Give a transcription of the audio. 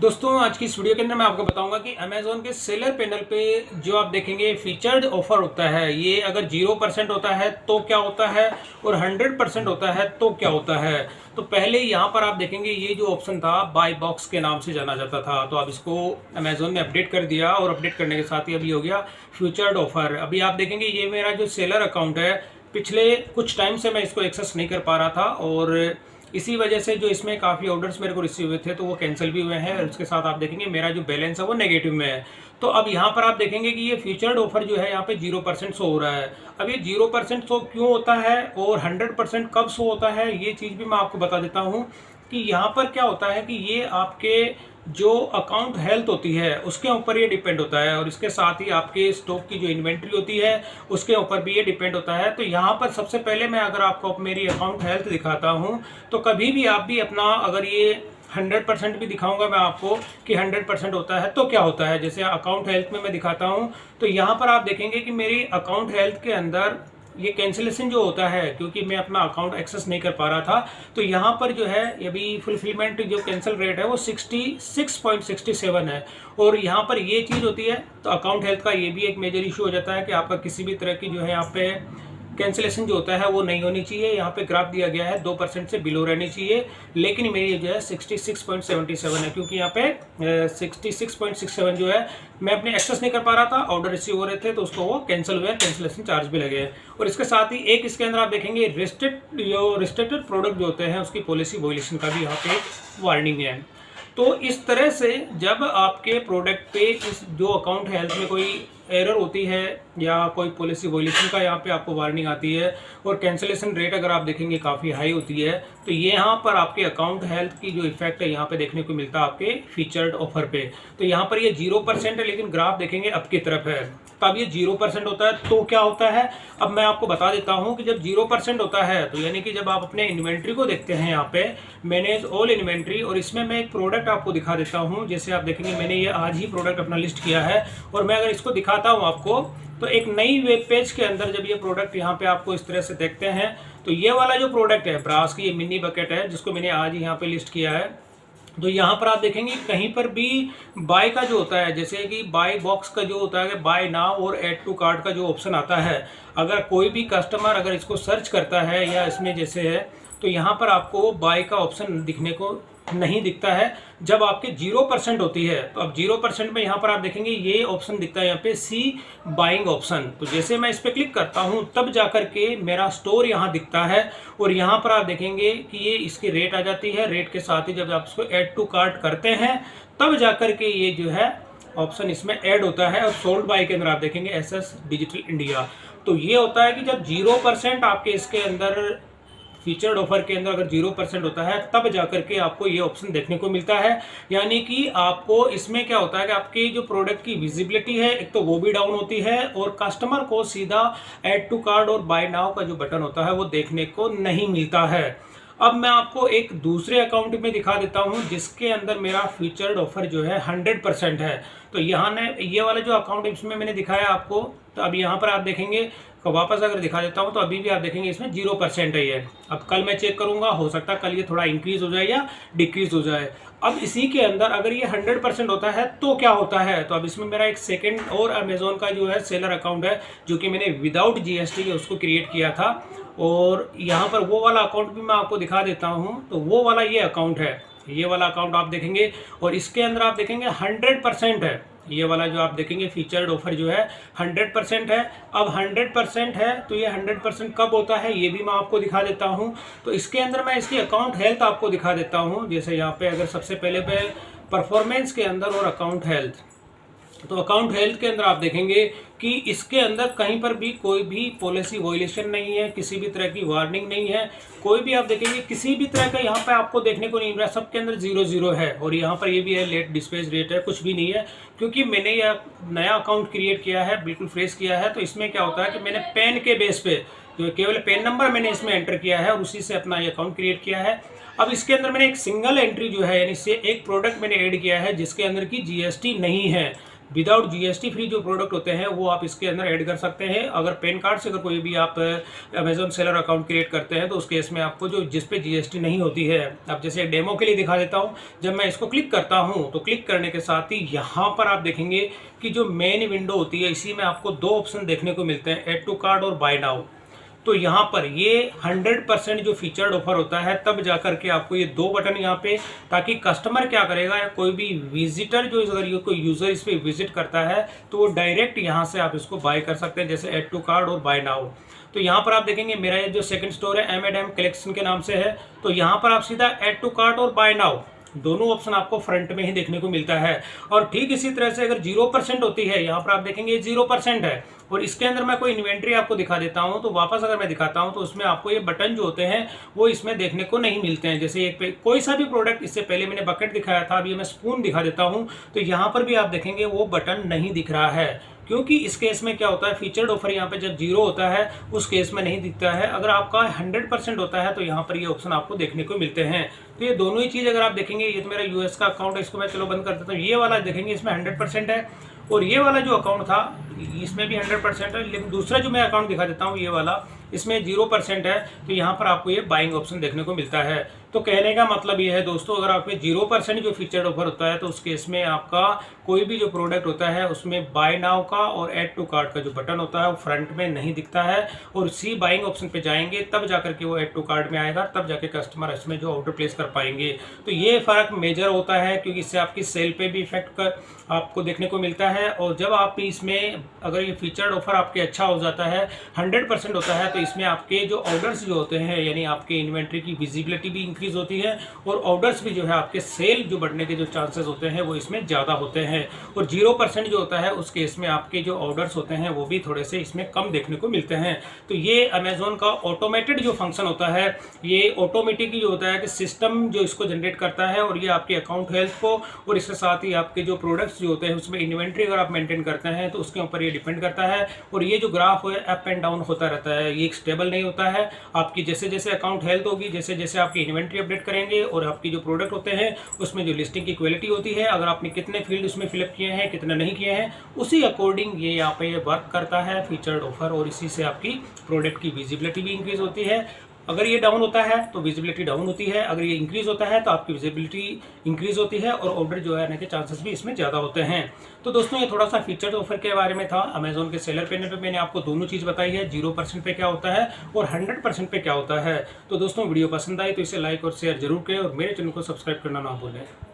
दोस्तों आज की इस वीडियो के अंदर मैं आपको बताऊंगा कि अमेजोन के सेलर पैनल पे जो आप देखेंगे फीचर्ड ऑफर होता है, ये अगर 0% होता है तो क्या होता है और 100% होता है तो क्या होता है। तो पहले यहाँ पर आप देखेंगे ये जो ऑप्शन था बाय बॉक्स के नाम से जाना जाता था, तो अब इसको अमेजोन ने अपडेट कर दिया और अपडेट करने के साथ ही अभी हो गया फ्यूचर्ड ऑफर। अभी आप देखेंगे ये मेरा जो सेलर अकाउंट है, पिछले कुछ टाइम से मैं इसको एक्सेस नहीं कर पा रहा था और इसी वजह से जो इसमें काफ़ी ऑर्डर्स मेरे को रिसीव हुए थे तो वो कैंसिल भी हुए हैं और उसके साथ आप देखेंगे मेरा जो बैलेंस है वो नेगेटिव में है। तो अब यहाँ पर आप देखेंगे कि ये फ्यूचर्ड ऑफर जो है यहाँ पे 0% शो हो रहा है। अब ये 0% शो क्यों होता है और 100% कब शो होता है, ये चीज़ भी मैं आपको बता देता हूँ कि यहाँ पर क्या होता है कि ये आपके जो अकाउंट हेल्थ होती है उसके ऊपर ये डिपेंड होता है और इसके साथ ही आपके स्टॉक की जो इन्वेंट्री होती है उसके ऊपर भी ये डिपेंड होता है। तो यहाँ पर सबसे पहले मैं अगर आपको मेरी अकाउंट हेल्थ दिखाता हूँ तो कभी भी आप भी अपना, अगर ये 100% भी दिखाऊंगा मैं आपको कि 100% होता है तो क्या होता है, जैसे अकाउंट हेल्थ में मैं दिखाता हूँ तो यहाँ पर आप देखेंगे कि मेरी अकाउंट हेल्थ के अंदर ये कैंसिलेशन जो होता है, क्योंकि मैं अपना अकाउंट एक्सेस नहीं कर पा रहा था तो यहाँ पर जो है अभी फुलफिलमेंट जो कैंसिल रेट है वो 66.67 है और यहाँ पर ये चीज़ होती है। तो अकाउंट हेल्थ का ये भी एक मेजर इशू हो जाता है कि आपका किसी भी तरह की जो है यहाँ पे कैंसिलेशन जो होता है वो नहीं होनी चाहिए। यहाँ पे ग्राफ दिया गया है 2% से बिलो रहनी चाहिए, लेकिन मेरी जो है 66.77 है, क्योंकि यहाँ पे 66.67 जो है मैं अपने एक्सेस नहीं कर पा रहा था, ऑर्डर रिसीव हो रहे थे तो उसको वो कैंसिल हुए, कैंसिलेशन चार्ज भी लगे। और इसके साथ ही एक इसके अंदर आप देखेंगे रिस्ट्रिक्टेड प्रोडक्ट जो होते हैं उसकी पॉलिसी वॉयलेशन का भी यहाँ पे वार्निंग है। तो इस तरह से जब आपके प्रोडक्ट पे इस जो अकाउंट हेल्थ में कोई एरर होती है या कोई पॉलिसी वॉयलेशन का यहाँ पे आपको वार्निंग आती है और कैंसिलेशन रेट अगर आप देखेंगे काफ़ी हाई होती है, तो ये यहाँ पर आपके अकाउंट हेल्थ की जो इफेक्ट है यहाँ पे देखने को मिलता है आपके फीचर्ड ऑफर पे। तो यहाँ पर ये 0% है, लेकिन ग्राफ देखेंगे अप की तरफ है। तो अब ये 0% होता है तो क्या होता है, अब मैं आपको बता देता हूँ कि जब 0% होता है तो यानी कि जब आप अपने इन्वेंट्री को देखते हैं यहाँ पे मैनेज ऑल इन्वेंट्री, और इसमें मैं एक प्रोडक्ट आपको दिखा देता हूँ। जैसे आप देखेंगे मैंने ये आज ही प्रोडक्ट अपना लिस्ट किया है और मैं अगर इसको दिखाता हूँ आपको, तो एक नई वेब पेज के अंदर जब ये प्रोडक्ट यहाँ पे आपको इस तरह से देखते हैं तो ये वाला जो प्रोडक्ट है ब्रास की ये मिनी बकेट है जिसको मैंने आज ही यहाँ पे लिस्ट किया है। तो यहाँ पर आप देखेंगे कहीं पर भी बाय का जो होता है, जैसे कि बाय बॉक्स का जो होता है बाय नाउ और ऐड टू कार्ट का जो ऑप्शन आता है, अगर कोई भी कस्टमर अगर इसको सर्च करता है या इसमें जैसे है तो यहाँ पर आपको बाय का ऑप्शन दिखने को नहीं दिखता है जब आपके 0% होती है। तो अब 0% में यहाँ पर आप देखेंगे ये ऑप्शन दिखता है यहाँ पे सी बाइंग ऑप्शन। तो जैसे मैं इस पर क्लिक करता हूँ तब जाकर के मेरा स्टोर यहाँ दिखता है और यहाँ पर आप देखेंगे कि ये इसकी रेट आ जाती है। रेट के साथ ही जब आप इसको ऐड टू कार्ट करते हैं तब जाकर के ये जो है ऑप्शन इसमें ऐड होता है। और सोल्ड बाय के अंदर आप देखेंगे एसएस डिजिटल इंडिया। तो ये होता है कि जब 0% आपके इसके अंदर फीचर्ड ऑफर के अंदर अगर 0% होता है तब जाकर के आपको ये ऑप्शन देखने को मिलता है। यानी कि आपको इसमें क्या होता है कि आपकी जो प्रोडक्ट की विजिबिलिटी है एक तो वो भी डाउन होती है और कस्टमर को सीधा ऐड टू कार्ट और बाय नाउ का जो बटन होता है वो देखने को नहीं मिलता है। अब मैं आपको एक दूसरे अकाउंट में दिखा देता हूं जिसके अंदर मेरा फीचर्ड ऑफर जो है 100% है। तो यहाँ ने ये वाला जो अकाउंट इसमें मैंने दिखाया आपको, तो अब यहाँ पर आप देखेंगे तो वापस अगर दिखा देता हूँ तो अभी भी आप देखेंगे इसमें 0% है ये। अब कल मैं चेक करूँगा, हो सकता है कल ये थोड़ा इंक्रीज हो जाए या डिक्रीज हो जाए। अब इसी के अंदर अगर ये 100% होता है तो क्या होता है, तो अब इसमें मेरा एक सेकंड और अमेजोन का जो है सेलर अकाउंट है जो कि मैंने विदाउट जीएसटी उसको क्रिएट किया था और यहाँ पर वो वाला अकाउंट भी मैं आपको दिखा देता हूँ। तो वो वाला ये अकाउंट है, ये वाला अकाउंट आप देखेंगे और इसके अंदर आप देखेंगे 100% है। ये वाला जो आप देखेंगे फीचर्ड ऑफर जो है 100% है। अब 100% है तो ये 100% कब होता है ये भी मैं आपको दिखा देता हूँ। तो इसके अंदर मैं इसकी अकाउंट हेल्थ आपको दिखा देता हूँ। जैसे यहाँ पे अगर सबसे पहले पे परफॉर्मेंस के अंदर और अकाउंट हेल्थ, तो अकाउंट हेल्थ के अंदर आप देखेंगे कि इसके अंदर कहीं पर भी कोई भी पॉलिसी वॉयलेशन नहीं है, किसी भी तरह की वार्निंग नहीं है, कोई भी आप देखेंगे किसी भी तरह का यहाँ पे आपको देखने को नहीं मिल रहा, सबके अंदर 0 है। और यहाँ पर ये भी है लेट डिस्पैच रेट है, कुछ भी नहीं है क्योंकि मैंने यह नया अकाउंट क्रिएट किया है, बिल्कुल फ्रेश किया है। तो इसमें क्या होता है कि मैंने पैन के बेस पे जो केवल पैन नंबर मैंने इसमें एंटर किया है और उसी से अपना ये अकाउंट क्रिएट किया है। अब इसके अंदर मैंने एक सिंगल एंट्री जो है यानी से एक प्रोडक्ट मैंने ऐड किया है जिसके अंदर की जीएसटी नहीं है। विदाउट जीएसटी फ्री जो प्रोडक्ट होते हैं वो आप इसके अंदर ऐड कर सकते हैं। अगर पैन कार्ड से अगर कोई भी आप अमेजोन सेलर अकाउंट क्रिएट करते हैं तो उस केस में आपको जो जिस पे जीएसटी नहीं होती है, अब जैसे डेमो के लिए दिखा देता हूँ। जब मैं इसको क्लिक करता हूँ तो क्लिक करने के साथ ही यहाँ पर आप देखेंगे कि जो मेन विंडो होती है इसी में आपको दो ऑप्शन देखने को मिलते हैं, ऐड टू कार्ट और बाय नाउ। तो यहाँ पर ये 100% जो फीचर्ड ऑफर होता है तब जाकर के आपको ये दो बटन यहाँ पे, ताकि कस्टमर क्या करेगा या कोई भी विजिटर जो अगर ये कोई यूज़र इस पर विजिट करता है तो वो डायरेक्ट यहाँ से आप इसको बाय कर सकते हैं, जैसे ऐड टू कार्ट और बाय नाउ। तो यहाँ पर आप देखेंगे मेरा ये जो सेकंड स्टोर है M&M कलेक्शन के नाम से है, तो यहाँ पर आप सीधा ऐड टू कार्ट और बाय नाउ दोनों ऑप्शन आपको फ्रंट में ही देखने को मिलता है। और ठीक इसी तरह से अगर 0% होती है, यहाँ पर आप देखेंगे 0% है और इसके अंदर मैं कोई इन्वेंट्री आपको दिखा देता हूँ तो वापस अगर मैं दिखाता हूँ तो उसमें आपको ये बटन जो होते हैं वो इसमें देखने को नहीं मिलते हैं। जैसे एक पे कोई सा भी प्रोडक्ट, इससे पहले मैंने बकेट दिखाया था, अभी मैं स्पून दिखा देता हूँ, तो यहाँ पर भी आप देखेंगे वो बटन नहीं दिख रहा है, क्योंकि इस केस में क्या होता है, फीचर्ड ऑफर यहाँ पे जब 0 होता है उस केस में नहीं दिखता है। अगर आपका 100% होता है तो यहाँ पर ये ऑप्शन आपको देखने को मिलते हैं। तो ये दोनों ही चीज़ अगर आप देखेंगे, ये तो मेरा यूएस का अकाउंट है, इसको मैं चलो बंद कर देता हूँ। ये वाला देखेंगे इसमें 100% है और ये वाला जो अकाउंट था इसमें भी 100% है, लेकिन दूसरा जो मैं अकाउंट दिखा देता हूँ ये वाला, इसमें 0% है। तो यहाँ पर आपको ये बाइंग ऑप्शन देखने को मिलता है। तो कहने का मतलब ये है दोस्तों, अगर आप में 0% जो फीचर्ड ऑफर होता है तो उस केस में आपका कोई भी जो प्रोडक्ट होता है उसमें बाय नाउ का और ऐड टू कार्ट का जो बटन होता है वो फ्रंट में नहीं दिखता है, और सी बाइंग ऑप्शन पे जाएंगे तब जाकर के वो ऐड टू कार्ट में आएगा, तब जाके कस्टमर इसमें जो ऑर्डर प्लेस कर पाएंगे। तो ये फ़र्क मेजर होता है, क्योंकि इससे आपकी सेल पे भी इफेक्ट आपको देखने को मिलता है। और जब आप इसमें अगर ये फीचर्ड ऑफर आपके अच्छा हो जाता है, 100% होता है, तो इसमें आपके जो ऑर्डर्स जो होते हैं, यानी आपके इन्वेंट्री की विजिबिलिटी भी इंक्रीज होती है और ऑर्डर्स भी जो है आपके सेल जो बढ़ने के जो चांसेस होते हैं वो इसमें ज़्यादा होते हैं। और 0% जो होता है उस केस में आपके जो ऑर्डर्स होते हैं वो भी थोड़े से इसमें कम देखने को मिलते हैं। तो ये अमेजोन का ऑटोमेटेड जो फंक्शन होता है, ये ऑटोमेटिकली जो होता है कि सिस्टम जो इसको जनरेट करता है और ये आपके अकाउंट हेल्थ को और इसके साथ ही आपके जो प्रोडक्ट्स जो होते हैं उसमें इन्वेंट्री अगर आप मेंटेन करते हैं तो उसके ऊपर ये डिपेंड करता है। और ये जो ग्राफ है अप एंड डाउन होता रहता है, ये एक स्टेबल नहीं होता है। आपकी जैसे जैसे अकाउंट हेल्थ होगी, जैसे जैसे आपकी इन्वेंट्री अपडेट करेंगे और आपकी जो प्रोडक्ट होते हैं उसमें जो लिस्टिंग की क्वालिटी होती है, अगर आपने कितने फील्ड उसमें फिलअप किए हैं, कितने नहीं किए हैं, उसी अकॉर्डिंग ये यहाँ पे वर्क करता है फीचर्ड ऑफर, और इसी से आपकी प्रोडक्ट की विजिबिलिटी भी इंक्रीज होती है। अगर ये डाउन होता है तो विजिबिलिटी डाउन होती है, अगर ये इंक्रीज होता है तो आपकी विजिबिलिटी इंक्रीज होती है और ऑर्डर जो है आने के चांसेस भी इसमें ज़्यादा होते हैं। तो दोस्तों ये थोड़ा सा फीचर्ड ऑफर के बारे में था। अमेजोन के सेलर पैनल पे मैंने आपको दोनों चीज़ बताई है, 0% पे क्या होता है और 100% पे क्या होता है। तो दोस्तों वीडियो पसंद आई तो इसे लाइक और शेयर जरूर करें और मेरे चैनल को सब्सक्राइब करना ना भूलें।